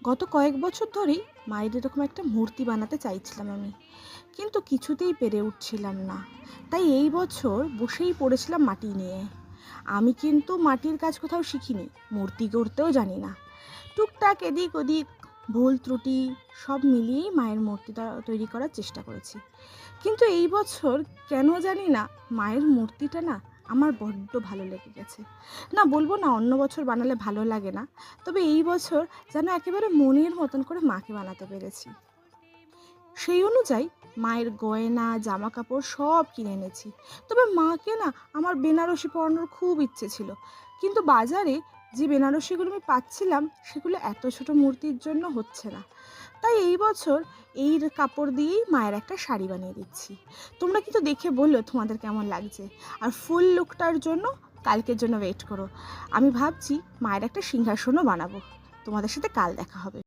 গত কয়েক বছর ধরেই মায়ের এরকম একটা মূর্তি বানাতে চাইছিলাম আমি, কিন্তু কিছুতেই পেরে উঠছিলাম না। তাই এই বছর বসেই পড়েছিলাম মাটি নিয়ে। আমি কিন্তু মাটির কাজ কোথাও শিখিনি, মূর্তি করতেও জানি না। টুকটাক এদিক ওদিক ভুল ত্রুটি সব মিলিয়েই মায়ের মূর্তিটা তৈরি করার চেষ্টা করেছি। কিন্তু এই বছর কেন জানি না, মায়ের মূর্তিটা না আমার বড্ড ভালো লেগে গেছে। না, বলবো না অন্য বছর বানালে ভালো লাগে না, তবে এই বছর যেন একেবারে মনের মতন করে মাকে বানাতে পেরেছি। সেই অনুযায়ী মায়ের গয়না জামা কাপড় সব কিনে এনেছি। তবে মাকে না আমার বেনারসি পরানোর খুব ইচ্ছে ছিল, কিন্তু বাজারে যে বেনারসিগুলো আমি পাচ্ছিলাম সেগুলো এত ছোট মূর্তির জন্য হচ্ছে না। তাই এই বছর এই কাপড় দিয়েই মায়ের একটা শাড়ি বানিয়ে দিচ্ছি। তোমরা কিন্তু দেখে বললো তোমাদের কেমন লাগছে। আর ফুল লুকটার জন্য কালকের জন্য ওয়েট করো। আমি ভাবছি মায়ের একটা সিংহাসনও বানাবো। তোমাদের সাথে কাল দেখা হবে।